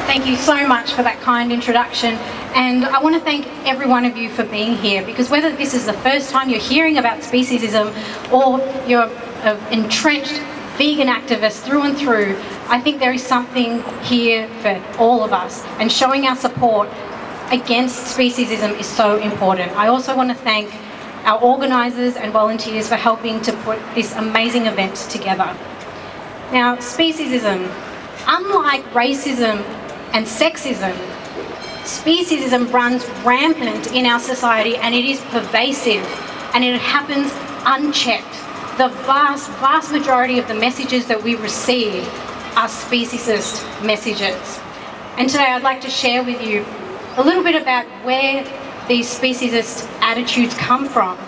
Thank you so much for that kind introduction, and I want to thank every one of you for being here, because whether this is the first time you're hearing about speciesism or you're an entrenched vegan activist through and through, I think there is something here for all of us, and showing our support against speciesism is so important. I also want to thank our organisers and volunteers for helping to put this amazing event together. Now, speciesism, unlike racism and sexism, speciesism runs rampant in our society, and it is pervasive, and it happens unchecked. The vast majority of the messages that we receive are speciesist messages. And today I'd like to share with you a little bit about where these speciesist attitudes come from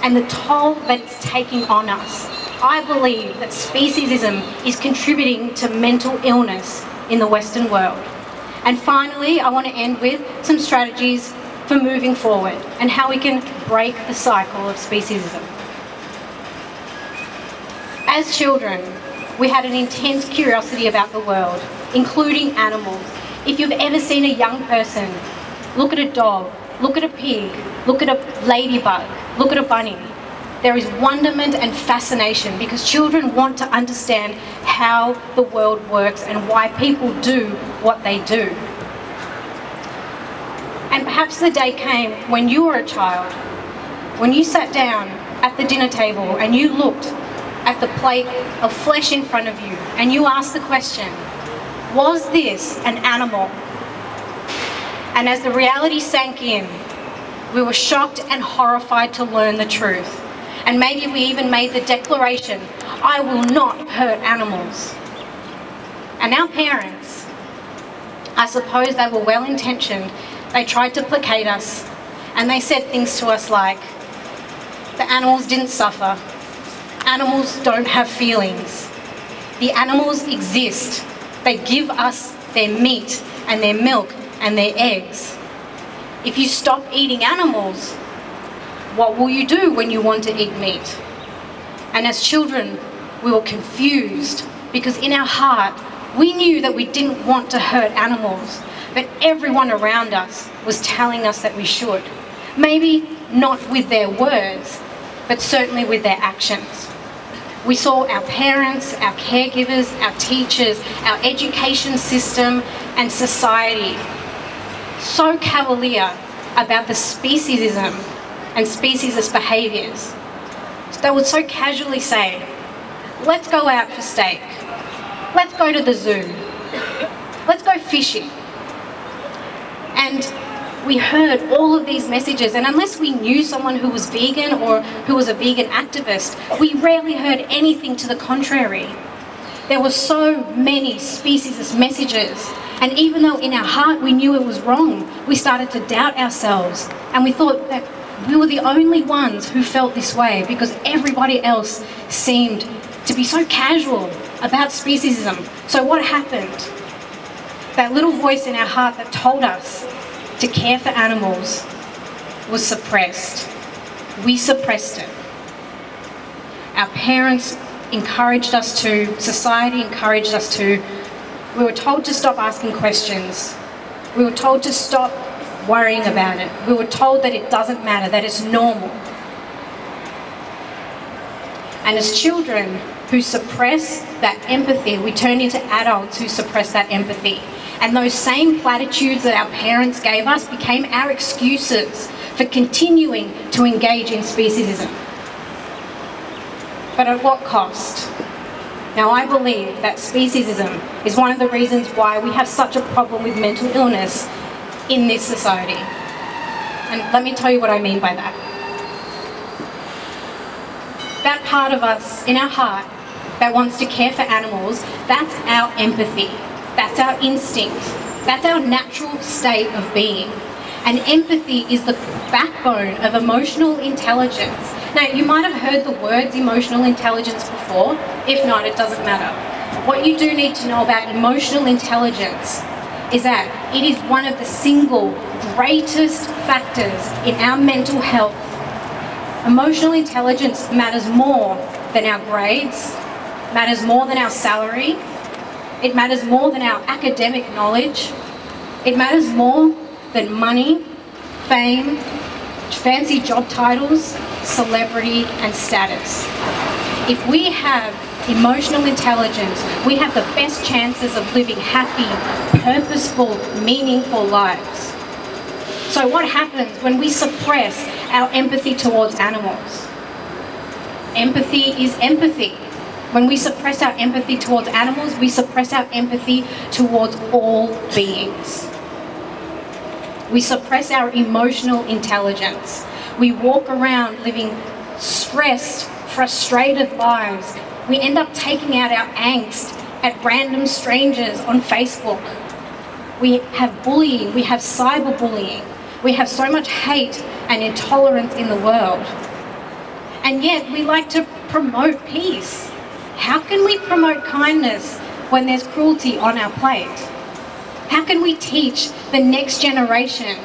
and the toll that it's taking on us. I believe that speciesism is contributing to mental illness in the Western world. And finally, I want to end with some strategies for moving forward and how we can break the cycle of speciesism. As children, we had an intense curiosity about the world, including animals. If you've ever seen a young person look at a dog, look at a pig, look at a ladybug, look at a bunny, there is wonderment and fascination, because children want to understand how the world works and why people do what they do. And perhaps the day came when you were a child, when you sat down at the dinner table and you looked at the plate of flesh in front of you and you asked the question, was this an animal? And as the reality sank in, we were shocked and horrified to learn the truth. And maybe we even made the declaration, I will not hurt animals. And our parents, I suppose they were well-intentioned, they tried to placate us, and they said things to us like, the animals didn't suffer, animals don't have feelings, the animals exist, they give us their meat and their milk and their eggs. If you stop eating animals, what will you do when you want to eat meat? And as children, we were confused, because in our heart, we knew that we didn't want to hurt animals, but everyone around us was telling us that we should. Maybe not with their words, but certainly with their actions. We saw our parents, our caregivers, our teachers, our education system and society so cavalier about the speciesism and speciesist behaviours. They would so casually say, let's go out for steak, let's go to the zoo, let's go fishing. And we heard all of these messages, and unless we knew someone who was vegan or who was a vegan activist, we rarely heard anything to the contrary. There were so many speciesist messages, and even though in our heart we knew it was wrong, we started to doubt ourselves, and we thought that we were the only ones who felt this way, because everybody else seemed to be so casual about speciesism. So what happened? That little voice in our heart that told us to care for animals was suppressed. We suppressed it. Our parents encouraged us to, society encouraged us to. We were told to stop asking questions. We were told to stop worrying about it. We were told that it doesn't matter, that it's normal. And as children who suppress that empathy, we turn into adults who suppress that empathy. And those same platitudes that our parents gave us became our excuses for continuing to engage in speciesism. But at what cost? Now, I believe that speciesism is one of the reasons why we have such a problem with mental illness in this society. And let me tell you what I mean by that. That part of us in our heart that wants to care for animals, that's our empathy. That's our instinct. That's our natural state of being. And empathy is the backbone of emotional intelligence. Now, you might have heard the words emotional intelligence before. If not, it doesn't matter. What you do need to know about emotional intelligence is that it is one of the single greatest factors in our mental health. Emotional intelligence matters more than our grades, matters more than our salary. It matters more than our academic knowledge. It matters more than money, fame, fancy job titles, celebrity, and status. If we have emotional intelligence, we have the best chances of living happy, purposeful, meaningful lives. So what happens when we suppress our empathy towards animals? Empathy is empathy. When we suppress our empathy towards animals, we suppress our empathy towards all beings. We suppress our emotional intelligence. We walk around living stressed, frustrated lives. We end up taking out our angst at random strangers on Facebook. We have bullying, we have cyberbullying. We have so much hate and intolerance in the world. And yet we like to promote peace. How can we promote kindness when there's cruelty on our plate? How can we teach the next generation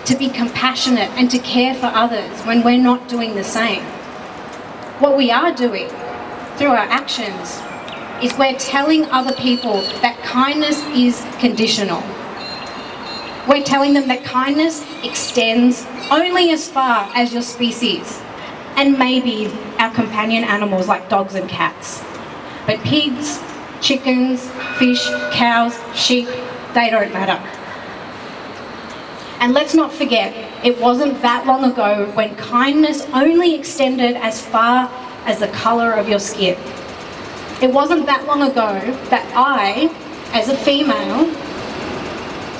to be compassionate and to care for others when we're not doing the same? What we are doing through our actions is we're telling other people that kindness is conditional. We're telling them that kindness extends only as far as your species and maybe our companion animals like dogs and cats. But pigs, chickens, fish, cows, sheep, they don't matter. And let's not forget, it wasn't that long ago when kindness only extended as far as the colour of your skin. It wasn't that long ago that I, as a female,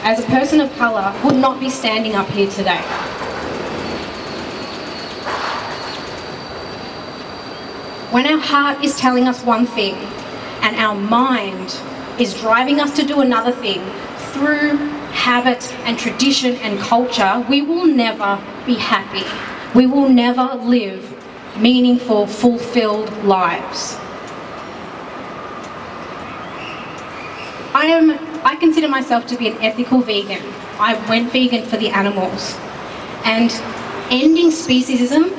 as a person of colour, would not be standing up here today. When our heart is telling us one thing and our mind is driving us to do another thing through habit and tradition and culture, we will never be happy. We will never live meaningful, fulfilled lives. I consider myself to be an ethical vegan. I went vegan for the animals. And ending speciesism,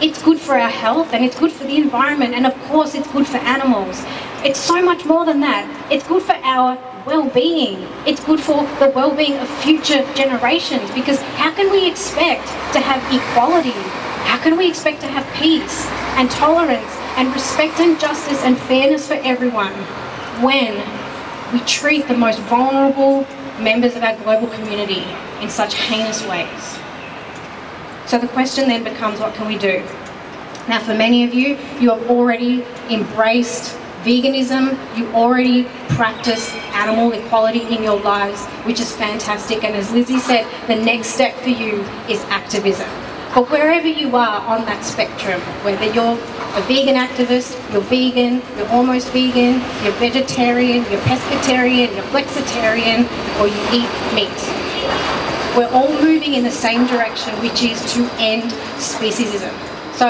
it's good for our health and it's good for the environment, and of course it's good for animals. It's so much more than that. It's good for our well-being. It's good for the well-being of future generations, because how can we expect to have equality? How can we expect to have peace and tolerance and respect and justice and fairness for everyone when we treat the most vulnerable members of our global community in such heinous ways? So the question then becomes, what can we do? Now, for many of you, you have already embraced veganism, you already practice animal equality in your lives, which is fantastic. And as Lizzie said, the next step for you is activism. But wherever you are on that spectrum, whether you're a vegan activist, you're vegan, you're almost vegan, you're vegetarian, you're pescatarian, you're flexitarian, or you eat meat, we're all moving in the same direction, which is to end speciesism. So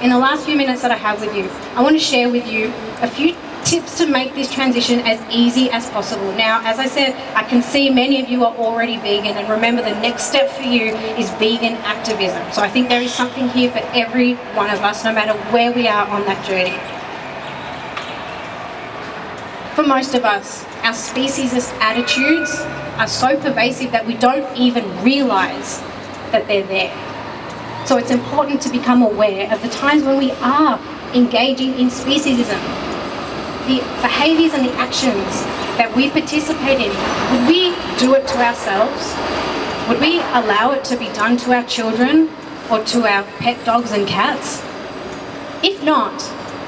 in the last few minutes that I have with you, I want to share with you a few tips to make this transition as easy as possible. Now, as I said, I can see many of you are already vegan, and remember, the next step for you is vegan activism. So I think there is something here for every one of us, no matter where we are on that journey. For most of us, our speciesist attitudes are so pervasive that we don't even realise that they're there. So it's important to become aware of the times when we are engaging in speciesism. The behaviours and the actions that we participate in, would we do it to ourselves? Would we allow it to be done to our children or to our pet dogs and cats? If not,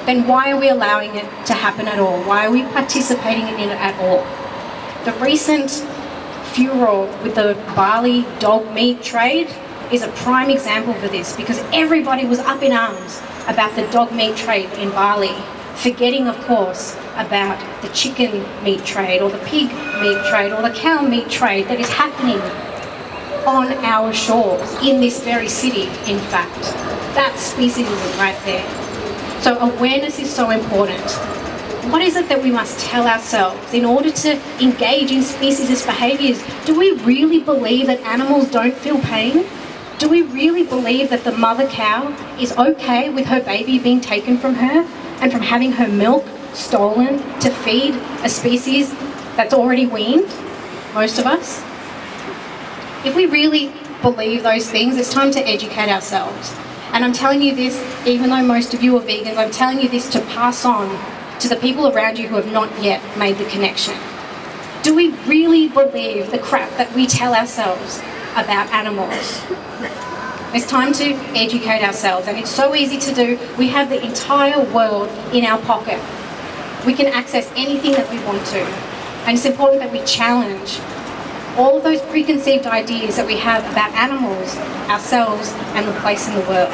then why are we allowing it to happen at all? Why are we participating in it at all? The recent furor with the Bali dog meat trade is a prime example for this, because everybody was up in arms about the dog meat trade in Bali, forgetting, of course, about the chicken meat trade or the pig meat trade or the cow meat trade that is happening on our shores in this very city, in fact. That's speciesism right there. So awareness is so important. What is it that we must tell ourselves in order to engage in speciesist behaviours? Do we really believe that animals don't feel pain? Do we really believe that the mother cow is okay with her baby being taken from her and from having her milk stolen to feed a species that's already weaned, most of us. If we really believe those things, it's time to educate ourselves. And I'm telling you this, even though most of you are vegans, I'm telling you this to pass on to the people around you who have not yet made the connection. Do we really believe the crap that we tell ourselves about animals? It's time to educate ourselves, and it's so easy to do. We have the entire world in our pocket. We can access anything that we want to. And it's important that we challenge all of those preconceived ideas that we have about animals, ourselves, and the place in the world.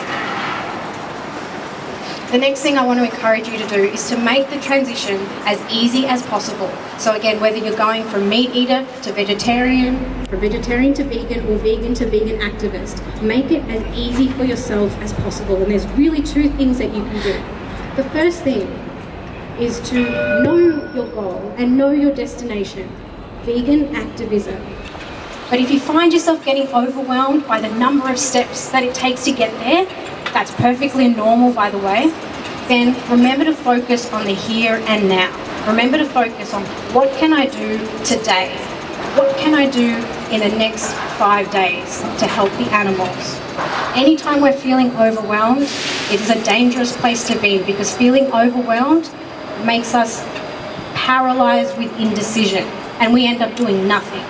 The next thing I want to encourage you to do is to make the transition as easy as possible. So again, whether you're going from meat eater to vegetarian, from vegetarian to vegan, or vegan to vegan activist, make it as easy for yourself as possible. And there's really two things that you can do. The first thing is to know your goal and know your destination, vegan activism. But if you find yourself getting overwhelmed by the number of steps that it takes to get there, that's perfectly normal, by the way, then remember to focus on the here and now. Remember to focus on what can I do today? What can I do in the next 5 days to help the animals? Anytime we're feeling overwhelmed, it is a dangerous place to be, because feeling overwhelmed makes us paralyzed with indecision, and we end up doing nothing.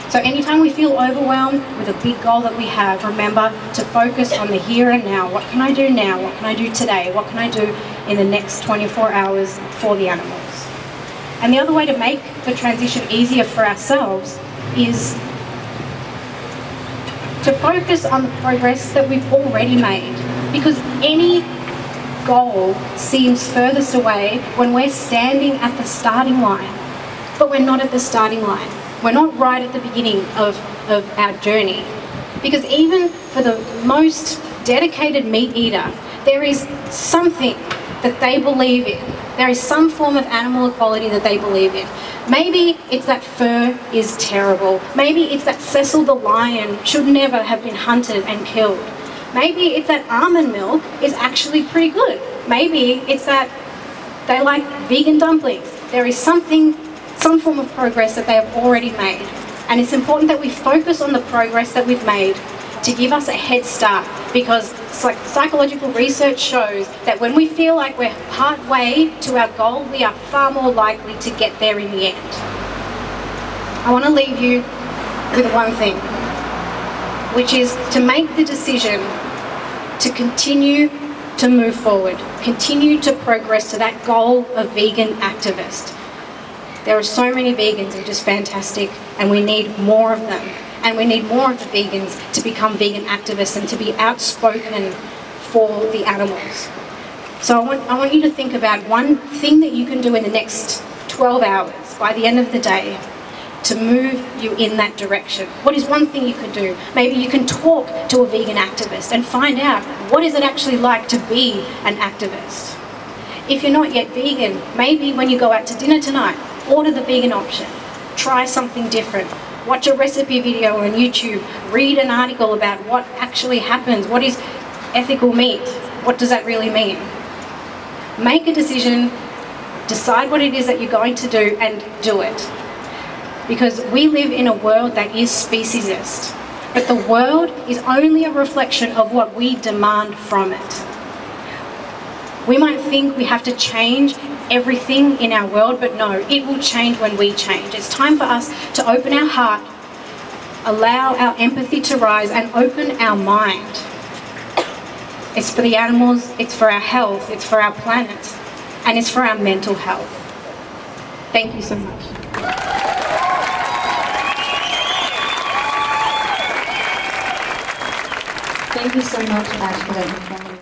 So anytime we feel overwhelmed with a big goal that we have, remember to focus on the here and now. What can I do now? What can I do today? What can I do in the next 24 hours for the animals? And the other way to make the transition easier for ourselves is to focus on the progress that we've already made. Because any goal seems furthest away when we're standing at the starting line, but we're not at the starting line. We're not right at the beginning of our journey. Because even for the most dedicated meat eater, there is something that they believe in. There is some form of animal equality that they believe in. Maybe it's that fur is terrible. Maybe it's that Cecil the lion should never have been hunted and killed. Maybe it's that almond milk is actually pretty good. Maybe it's that they like vegan dumplings. There is some form of progress that they have already made. And it's important that we focus on the progress that we've made to give us a head start, because psychological research shows that when we feel like we're part way to our goal, we are far more likely to get there in the end. I want to leave you with one thing, which is to make the decision to continue to move forward, continue to progress to that goal of vegan activist. There are so many vegans who are just fantastic, and we need more of them. And we need more of the vegans to become vegan activists and to be outspoken for the animals. So I want you to think about one thing that you can do in the next 12 hours by the end of the day to move you in that direction. What is one thing you could do? Maybe you can talk to a vegan activist and find out what is it actually like to be an activist. If you're not yet vegan, maybe when you go out to dinner tonight, order the vegan option. Try something different. Watch a recipe video on YouTube. Read an article about what actually happens. What is ethical meat? What does that really mean? Make a decision, decide what it is that you're going to do, and do it. Because we live in a world that is speciesist, but the world is only a reflection of what we demand from it. We might think we have to change everything in our world, but no, it will change when we change. It's time for us to open our heart, allow our empathy to rise, and open our mind. It's for the animals, it's for our health, it's for our planet, and it's for our mental health. Thank you so much. Thank you so much, Ash, for that